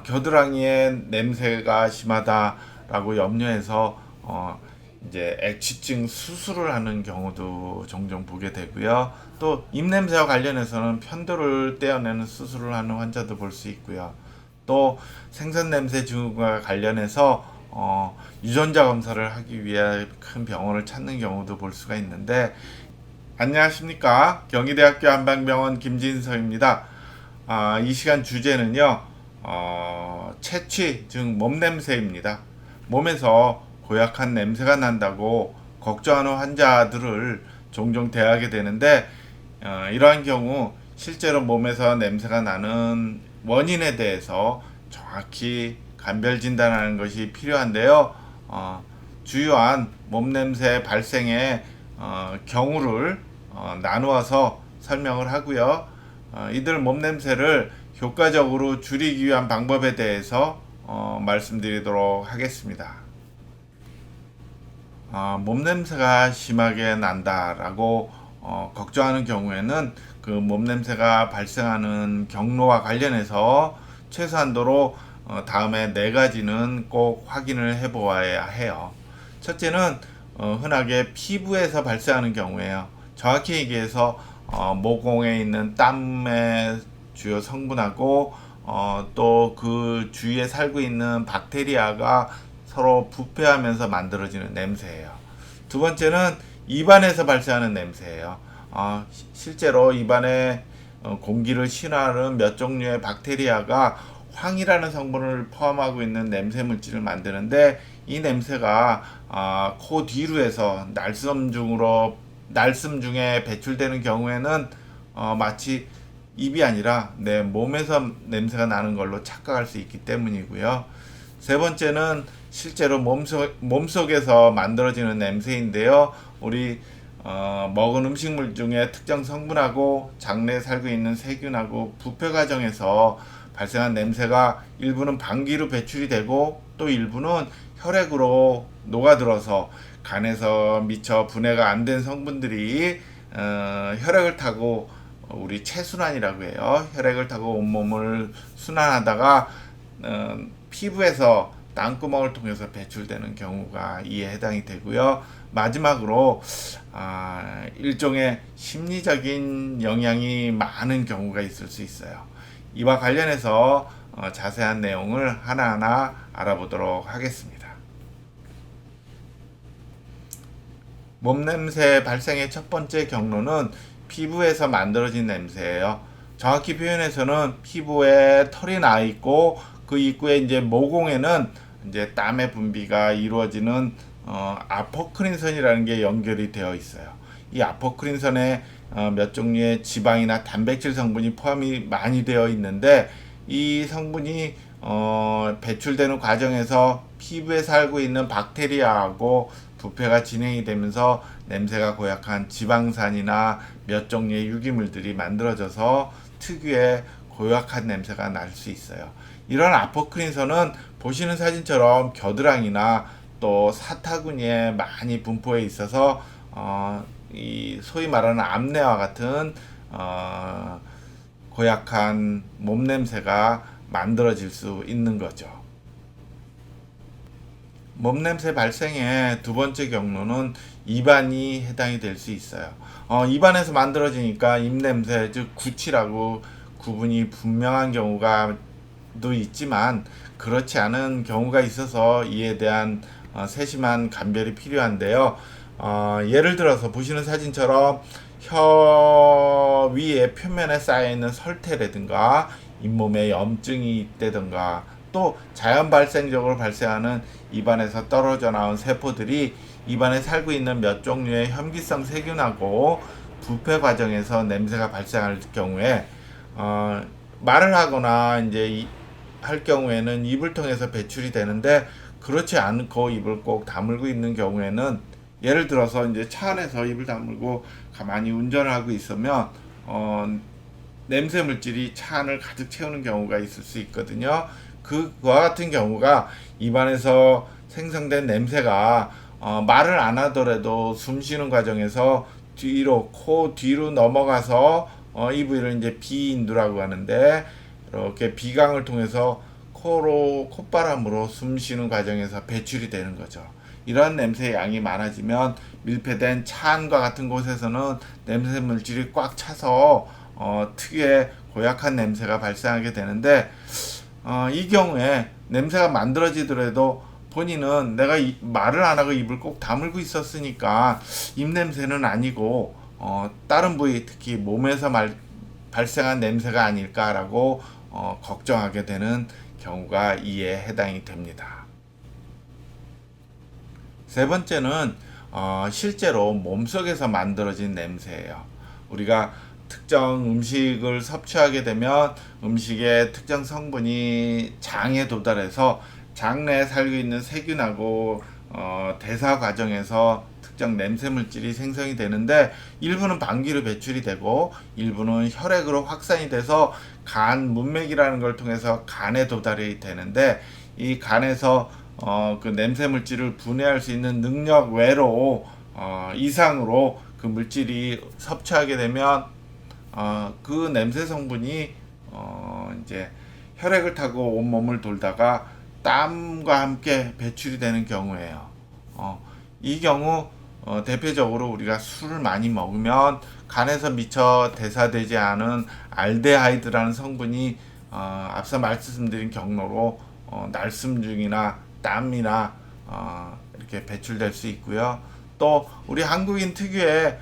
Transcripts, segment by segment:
겨드랑이에 냄새가 심하다라고 염려해서 이제 액취증 수술을 하는 경우도 종종 보게 되고요. 또 입냄새와 관련해서는 편도를 떼어내는 수술을 하는 환자도 볼 수 있고요. 또 생선 냄새 증후군과 관련해서 유전자 검사를 하기 위해 큰 병원을 찾는 경우도 볼 수가 있는데, 안녕하십니까, 경희대학교 한방병원 김진서입니다. 이 시간 주제는요, 채취 즉 몸냄새입니다. 몸에서 고약한 냄새가 난다고 걱정하는 환자들을 종종 대하게 되는데, 이러한 경우 실제로 몸에서 냄새가 나는 원인에 대해서 정확히 감별 진단하는 것이 필요한데요. 주요한 몸냄새 발생의 경우를 나누어서 설명을 하고요. 이들 몸냄새를 효과적으로 줄이기 위한 방법에 대해서 말씀드리도록 하겠습니다. 몸냄새가 심하게 난다라고 걱정하는 경우에는 그 몸냄새가 발생하는 경로와 관련해서 최소한도로 다음에 네 가지는 꼭 확인을 해보아야 해요. 첫째는 흔하게 피부에서 발생하는 경우에요. 정확히 얘기해서 모공에 있는 땀의 주요 성분하고 또 그 주위에 살고 있는 박테리아가 서로 부패하면서 만들어지는 냄새예요. 두 번째는 입안에서 발생하는 냄새예요. 실제로 입안에 공기를 신화하는 몇 종류의 박테리아가 황이라는 성분을 포함하고 있는 냄새 물질을 만드는데, 이 냄새가 코 뒤로에서 날숨 중에 배출되는 경우에는 마치 입이 아니라 내 몸에서 냄새가 나는 걸로 착각할 수 있기 때문이고요. 세 번째는 실제로 몸속에서 만들어지는 냄새인데요. 우리 먹은 음식물 중에 특정 성분하고 장내에 살고 있는 세균하고 부패 과정에서 발생한 냄새가 일부는 방귀로 배출이 되고 또 일부는 혈액으로 녹아들어서 간에서 미처 분해가 안 된 성분들이 혈액을 타고, 우리 체순환이라고 해요. 혈액을 타고 온몸을 순환하다가 피부에서 땅구멍을 통해서 배출되는 경우가 이에 해당이 되고요. 마지막으로 일종의 심리적인 영향이 많은 경우가 있을 수 있어요. 이와 관련해서 자세한 내용을 하나하나 알아보도록 하겠습니다. 몸냄새 발생의 첫 번째 경로는 피부에서 만들어진 냄새예요. 정확히 표현해서는 피부에 털이 나 있고 그 입구에 이제 모공에는 이제 땀의 분비가 이루어지는 아포크린선이라는 게 연결이 되어 있어요. 이 아포크린선에 몇 종류의 지방이나 단백질 성분이 포함이 많이 되어 있는데, 이 성분이 배출되는 과정에서 피부에 살고 있는 박테리아하고 부패가 진행이 되면서 냄새가 고약한 지방산이나 몇 종류의 유기물들이 만들어져서 특유의 고약한 냄새가 날 수 있어요. 이런 아포크린선은 보시는 사진처럼 겨드랑이나 또 사타구니에 많이 분포해 있어서 이 소위 말하는 암내와 같은 고약한 몸냄새가 만들어질 수 있는 거죠. 몸냄새 발생의 두 번째 경로는 입안이 해당이 될 수 있어요. 입안에서 만들어지니까 입냄새, 즉 구취라고 구분이 분명한 경우가 도 있지만 그렇지 않은 경우가 있어서 이에 대한 세심한 감별이 필요한데요. 예를 들어서 보시는 사진처럼 혀 위에 표면에 쌓여있는 설태라든가 잇몸에 염증이 있다든가 또 자연 발생적으로 발생하는 입안에서 떨어져 나온 세포들이 입안에 살고 있는 몇 종류의 혐기성 세균하고 부패 과정에서 냄새가 발생할 경우에 말을 하거나 이제 할 경우에는 입을 통해서 배출이 되는데, 그렇지 않고 입을 꼭 다물고 있는 경우에는, 예를 들어서 이제 차 안에서 입을 다물고 가만히 운전을 하고 있으면 냄새 물질이 차 안을 가득 채우는 경우가 있을 수 있거든요. 그와 같은 경우가 입안에서 생성된 냄새가 말을 안 하더라도 숨 쉬는 과정에서 코 뒤로 넘어가서 이 부위를 이제 비인두라고 하는데, 이렇게 비강을 통해서 코로 콧바람으로 숨 쉬는 과정에서 배출이 되는 거죠. 이러한 냄새의 양이 많아지면 밀폐된 차 안과 같은 곳에서는 냄새 물질이 꽉 차서 특유의 고약한 냄새가 발생하게 되는데, 이 경우에 냄새가 만들어지더라도 본인은 내가 말을 안 하고 입을 꼭 다물고 있었으니까 입냄새는 아니고 다른 부위, 특히 몸에서 발생한 냄새가 아닐까라고 걱정하게 되는 경우가 이에 해당이 됩니다. 세 번째는 실제로 몸속에서 만들어진 냄새예요. 우리가 특정 음식을 섭취하게 되면 음식의 특정 성분이 장에 도달해서 장 내에 살고 있는 세균하고 대사 과정에서 특정 냄새 물질이 생성이 되는데, 일부는 방귀로 배출이 되고 일부는 혈액으로 확산이 돼서 간 문맥이라는 걸 통해서 간에 도달이 되는데, 이 간에서 그 냄새 물질을 분해할 수 있는 능력 외로 이상으로 그 물질이 섭취하게 되면 그 냄새 성분이 이제 혈액을 타고 온 몸을 돌다가 땀과 함께 배출이 되는 경우예요. 이 경우 대표적으로 우리가 술을 많이 먹으면 간에서 미처 대사되지 않은 알데하이드라는 성분이 앞서 말씀드린 경로로 날숨 중이나 땀이나 이렇게 배출될 수 있고요. 또 우리 한국인 특유의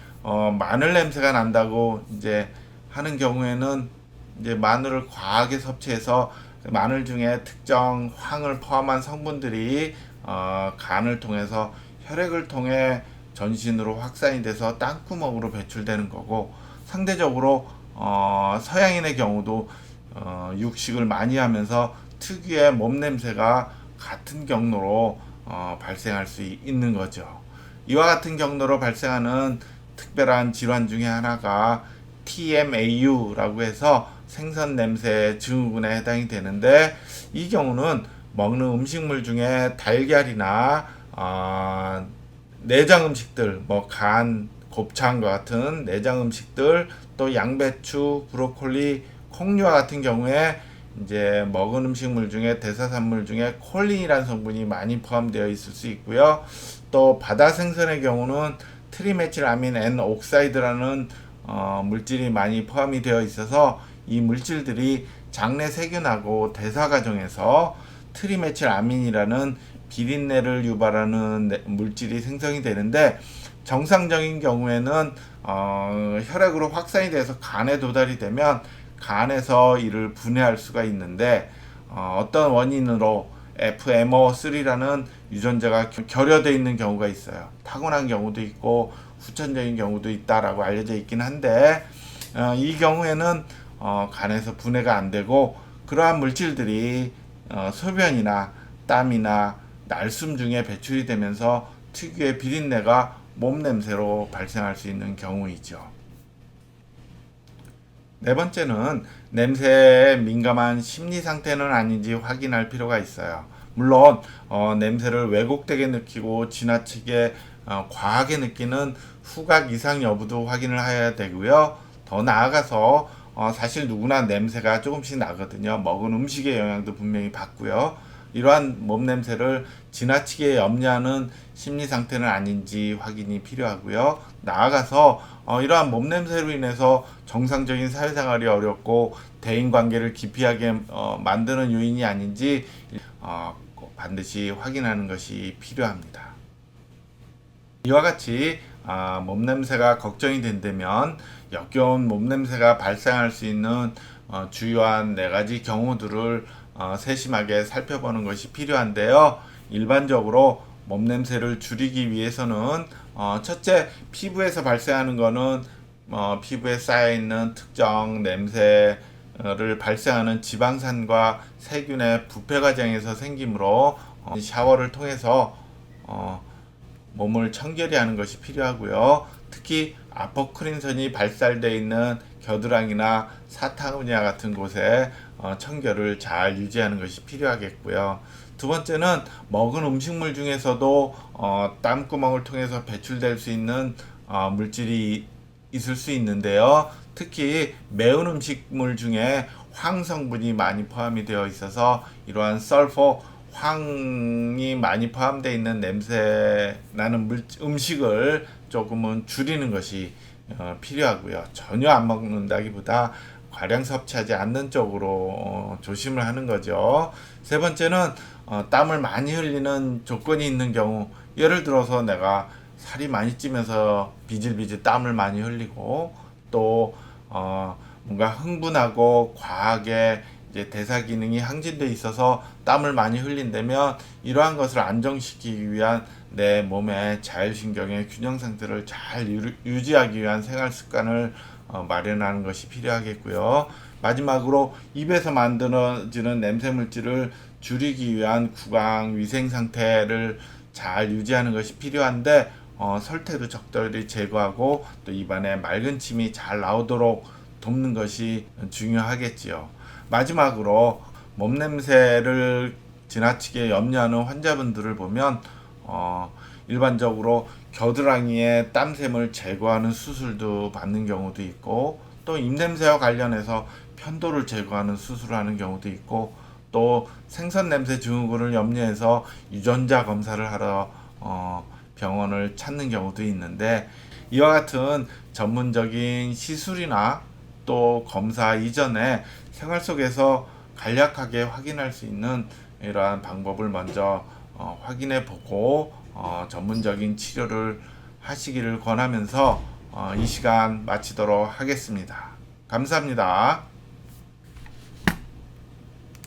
마늘 냄새가 난다고 이제 하는 경우에는 이제 마늘을 과하게 섭취해서 마늘 중에 특정 황을 포함한 성분들이 간을 통해서 혈액을 통해 전신으로 확산이 돼서 땅구멍으로 배출되는 거고, 상대적으로 서양인의 경우도 육식을 많이 하면서 특유의 몸 냄새가 같은 경로로 발생할 수 있는 거죠. 이와 같은 경로로 발생하는 특별한 질환 중에 하나가 TMAU라고 해서 생선 냄새 증후군에 해당이 되는데, 이 경우는 먹는 음식물 중에 달걀이나 내장 음식들, 뭐 간, 곱창과 같은 내장 음식들, 또 양배추, 브로콜리, 콩류와 같은 경우에 이제 먹은 음식물 중에 대사산물 중에 콜린이라는 성분이 많이 포함되어 있을 수 있고요. 또 바다 생선의 경우는 트리메틸아민 N 옥사이드라는 물질이 많이 포함이 되어 있어서 이 물질들이 장내 세균하고 대사 과정에서 트리메틸아민이라는 비린내를 유발하는 물질이 생성이 되는데, 정상적인 경우에는 혈액으로 확산이 돼서 간에 도달이 되면 간에서 이를 분해할 수가 있는데, 어떤 원인으로 FMO3라는 유전자가 결여되어 있는 경우가 있어요. 타고난 경우도 있고 후천적인 경우도 있다라고 알려져 있긴 한데, 이 경우에는 간에서 분해가 안 되고 그러한 물질들이 소변이나 땀이나 날숨 중에 배출이 되면서 특유의 비린내가 몸 냄새로 발생할 수 있는 경우이죠. 네 번째는 냄새에 민감한 심리 상태는 아닌지 확인할 필요가 있어요. 물론 냄새를 왜곡되게 느끼고 지나치게 과하게 느끼는 후각 이상 여부도 확인을 해야 되고요. 더 나아가서 사실 누구나 냄새가 조금씩 나거든요. 먹은 음식의 영향도 분명히 받고요. 이러한 몸 냄새를 지나치게 염려하는 심리 상태는 아닌지 확인이 필요하고요. 나아가서 이러한 몸 냄새로 인해서 정상적인 사회생활이 어렵고 대인관계를 기피하게 만드는 요인이 아닌지 반드시 확인하는 것이 필요합니다. 이와 같이 몸 냄새가 걱정이 된다면 역겨운 몸 냄새가 발생할 수 있는 주요한 4가지 경우들을 세심하게 살펴보는 것이 필요한데요. 일반적으로 몸 냄새를 줄이기 위해서는 첫째, 피부에서 발생하는 것은 피부에 쌓여있는 특정 냄새를 발생하는 지방산과 세균의 부패 과정에서 생기므로 샤워를 통해서 몸을 청결히 하는 것이 필요하고요. 특히 아포크린선이 발달되어 있는 겨드랑이나 사타구니와 같은 곳에 청결을 잘 유지하는 것이 필요하겠고요. 두 번째는 먹은 음식물 중에서도 땀구멍을 통해서 배출될 수 있는 물질이 있을 수 있는데요. 특히 매운 음식물 중에 황 성분이 많이 포함이 되어 있어서 이러한 설포 황이 많이 포함되어 있는 냄새 나는 음식을 조금은 줄이는 것이 필요하고요. 전혀 안 먹는다기보다 과량 섭취하지 않는 쪽으로 조심을 하는 거죠. 세 번째는 땀을 많이 흘리는 조건이 있는 경우, 예를 들어서 내가 살이 많이 찌면서 비질비질 땀을 많이 흘리고 또 뭔가 흥분하고 과하게 이제 대사 기능이 항진돼 있어서 땀을 많이 흘린다면, 이러한 것을 안정시키기 위한 내 몸의 자율신경의 균형 상태를 잘 유지하기 위한 생활 습관을 마련하는 것이 필요하겠고요. 마지막으로 입에서 만들어지는 냄새 물질을 줄이기 위한 구강 위생 상태를 잘 유지하는 것이 필요한데, 설태도 적절히 제거하고 또 입안에 맑은 침이 잘 나오도록 돕는 것이 중요하겠지요. 마지막으로 몸 냄새를 지나치게 염려하는 환자분들을 보면 일반적으로 겨드랑이에 땀샘을 제거하는 수술도 받는 경우도 있고, 또 입냄새와 관련해서 편도를 제거하는 수술을 하는 경우도 있고, 또 생선 냄새 증후군을 염려해서 유전자 검사를 하러 병원을 찾는 경우도 있는데, 이와 같은 전문적인 시술이나 또 검사 이전에 생활 속에서 간략하게 확인할 수 있는 이러한 방법을 먼저 확인해 보고 전문적인 치료를 하시기를 권하면서 이 시간 마치도록 하겠습니다. 감사합니다.